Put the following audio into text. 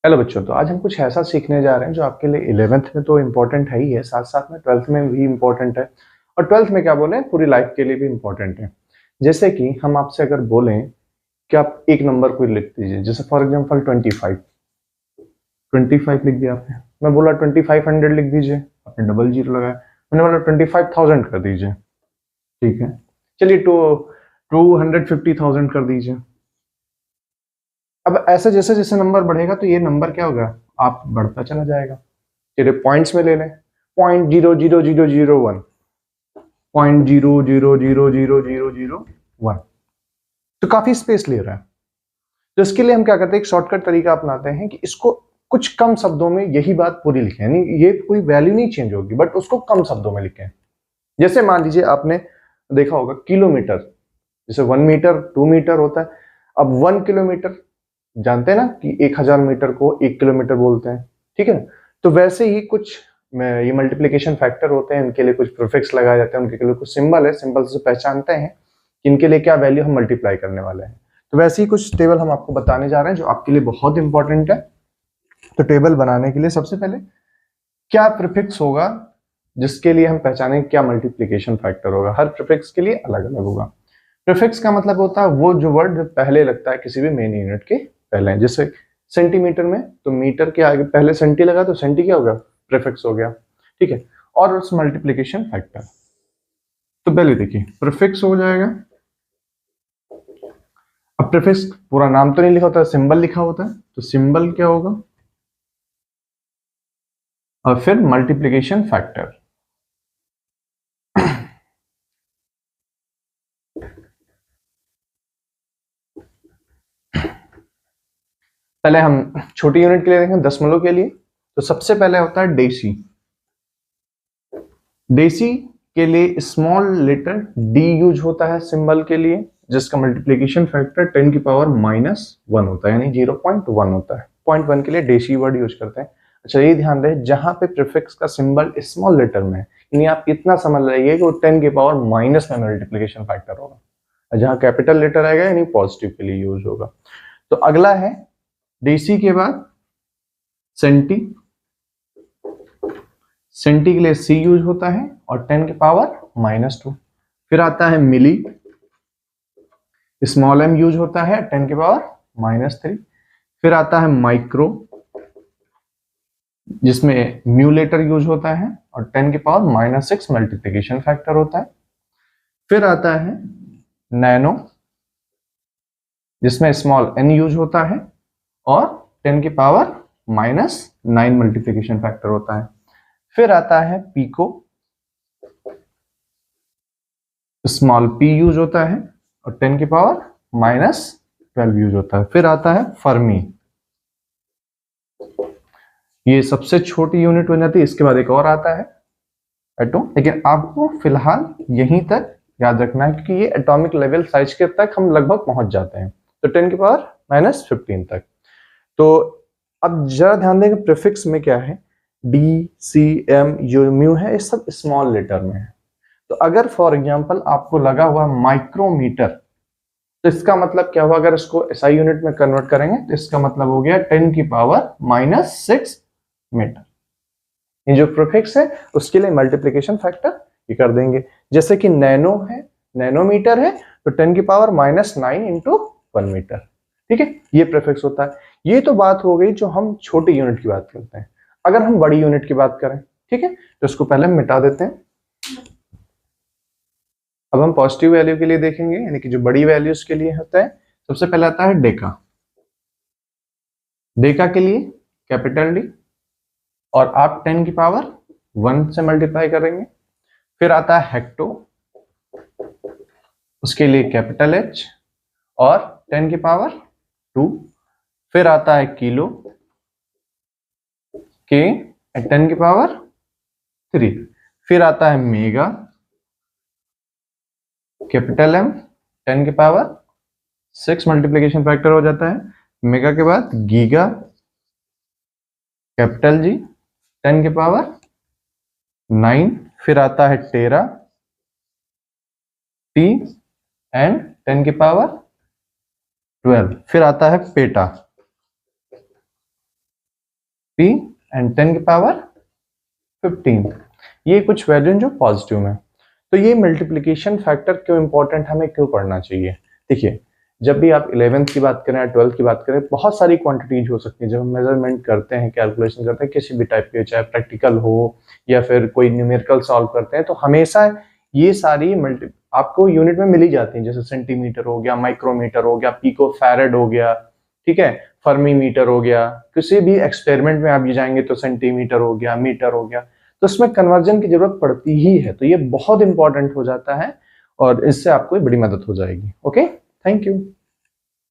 Hello बच्चों, तो आज हम कुछ ऐसा सीखने जा रहे हैं जो आपके लिए 11th में तो इम्पोर्टेंट है ही है, साथ साथ में 12th में भी इम्पोर्टेंट है। और 12th में क्या बोले, पूरी लाइफ के लिए भी इम्पोर्टेंट है। जैसे कि हम आपसे अगर बोलें कि आप एक नंबर कोई लिख दीजिए, जैसे फॉर एग्जांपल 25। 25 लिख दिया आपने, मैं बोला 2500 लिख दीजिए, आपने डबल जीरो लगाया। मैंने बोला 25,000 कर दीजिए, ठीक है। चलिए 250,000 कर दीजिए। अब ऐसे जैसे जैसे नंबर बढ़ेगा तो ये नंबर क्या होगा, आप बढ़ता चला जाएगा। चलिए पॉइंट्स में ले लें, 0.00001, 0.0000001, तो काफी स्पेस ले रहा है। तो इसके लिए हम क्या करते हैं, एक शॉर्टकट तरीका अपनाते हैं कि इसको कुछ कम शब्दों में यही बात पूरी लिखें, यानी ये कोई वैल्यू नहीं चेंज होगी, बट उसको कम शब्दों में लिखें। जैसे मान लीजिए आपने देखा होगा किलोमीटर, जैसे 1 मीटर 2 मीटर होता है। अब 1 किलोमीटर जानते हैं ना कि 1000 मीटर को 1 किलोमीटर बोलते हैं, ठीक है। तो वैसे ही कुछ ये मल्टीप्लिकेशन फैक्टर होते हैं, इनके लिए कुछ प्रीफिक्स लगाए जाते हैं, उनके लिए कुछ सिंबल है, सिंबल से पहचानते हैं कि इनके लिए क्या वैल्यू हम मल्टीप्लाई करने वाले हैं। तो वैसे ही कुछ टेबल हम आपको बताने जा रहे हैं जो आपके लिए बहुत इंपॉर्टेंट है। तो टेबल बनाने के लिए सबसे पहले क्या प्रीफिक्स होगा जिसके लिए हम पहचानें क्या मल्टीप्लिकेशन फैक्टर होगा। हर प्रीफिक्स के लिए अलग अलग होगा। प्रीफिक्स का मतलब होता है वो जो वर्ड जो पहले लगता है किसी भी मेन यूनिट के पहले, जैसे सेंटीमीटर में तो मीटर के आगे पहले सेंटी लगा तो सेंटी क्या हो गया, प्रीफिक्स हो गया, ठीक है। और उस मल्टीप्लिकेशन फैक्टर, तो पहले देखिए प्रीफिक्स हो जाएगा। अब प्रीफिक्स पूरा नाम तो नहीं लिखा होता है, सिंबल लिखा होता है, तो सिंबल क्या होगा, और फिर मल्टीप्लिकेशन फैक्टर। पहले हम छोटी यूनिट के लिए देखें, दशमलव के लिए। तो सबसे पहले होता है डेसी। डेसी के लिए स्मॉल लेटर डी यूज होता है सिंबल के लिए, जिसका मल्टीप्लिकेशन फैक्टर 10⁻⁻1 होता है, यानी 0.1 होता है। 0.1 के लिए डेसी वर्ड यूज करते हैं। अच्छा ये ध्यान रहे, जहां पे प्रीफिक्स का सिंबल स्मॉल लेटर में है, यानी आप इतना समझ रहिए कि वो 10⁻⁻ में मल्टीप्लिकेशन फैक्टर होगा, और जहां कैपिटल लेटर आएगा यानी पॉजिटिव के लिए यूज होगा। तो अगला है डेसी के बाद सेंटी। सेंटी के लिए सी यूज होता है और 10⁻⁻2। फिर आता है मिली, स्मॉल एम यूज होता है 10⁻⁻3। फिर आता है माइक्रो, जिसमें म्यू लेटर यूज होता है और 10⁻⁻6 मल्टीप्लिकेशन फैक्टर होता है। फिर आता है नैनो, जिसमें स्मॉल एन यूज होता है और 10⁻⁻9 मल्टीप्लिकेशन फैक्टर होता है। फिर आता है पीको, स्मॉल पी यूज होता है और 10⁻⁻12 यूज होता है। फिर आता है फर्मी, ये सबसे छोटी यूनिट हो जाती है। इसके बाद एक और आता है एटॉम, लेकिन आपको फिलहाल यहीं तक याद रखना है क्योंकि ये एटॉमिक लेवल साइज के तक हम लगभग पहुंच जाते हैं, तो 10⁻⁻15 तक। तो अब जरा ध्यान दें कि प्रीफिक्स में क्या है, डी सी एम जो म्यू है ये सब स्मॉल लेटर में है। तो अगर फॉर एग्जांपल आपको लगा हुआ माइक्रोमीटर, तो इसका मतलब क्या हुआ, अगर इसको एसआई यूनिट में कन्वर्ट करेंगे तो इसका मतलब हो गया 10⁻⁻6 मीटर। ये जो प्रीफिक्स है उसके लिए मल्टीप्लिकेशन फैक्टर ये कर देंगे। जैसे कि नैनो है, नैनोमीटर है, तो 10⁻�9 इंटू 1 मीटर, ठीक है। ये प्रीफिक्स होता है। ये तो बात हो गई जो हम छोटी यूनिट की बात करते हैं। अगर हम बड़ी यूनिट की बात करें, ठीक है, तो इसको पहले हम मिटा देते हैं। अब हम पॉजिटिव वैल्यू के लिए देखेंगे, यानी कि जो बड़ी वैल्यूज के लिए होता है। सबसे पहले आता है डेका। डेका के लिए कैपिटल डी, और आप 10⁻1 से मल्टीप्लाई करेंगे। फिर आता है हेक्टो, उसके लिए कैपिटल एच और 10⁻2। फिर आता है किलो, के 10⁻3। फिर आता है mega, capital M 10⁻6 multiplication factor हो जाता है। मेगा के बाद गीगा, कैपिटल जी 10⁻9। फिर आता है टेरा, टी एंड 10⁻12। फिर आता है पेटा, p एंड 10 की पावर 15, ये कुछ वैल्यू जो पॉजिटिव में। तो ये मल्टीप्लिकेशन फैक्टर क्यों इंपॉर्टेंट, हमें क्यों पढ़ना चाहिए? देखिए, जब भी आप 11th की बात करें या 12th की बात करें, बहुत सारी क्वांटिटीज हो सकती है। जब हम मेजरमेंट करते हैं, कैलकुलेशन करते हैं किसी भी टाइप के, चाहे प्रैक्टिकल हो या फिर कोई न्यूमेरिकल सॉल्व करते हैं, तो हमेशा ये सारी आपको यूनिट में मिली जाती हैं। जैसे सेंटीमीटर हो गया, माइक्रोमीटर हो गया, पिको फैरेड हो गया, ठीक है, फर्मी मीटर हो गया। किसी भी एक्सपेरिमेंट में आप ये जाएंगे तो सेंटीमीटर हो गया, मीटर हो गया, तो इसमें कन्वर्जन की जरूरत पड़ती ही है। तो ये बहुत इंपॉर्टेंट हो जाता है और इससे आपको बड़ी मदद हो जाएगी। Okay, thank you.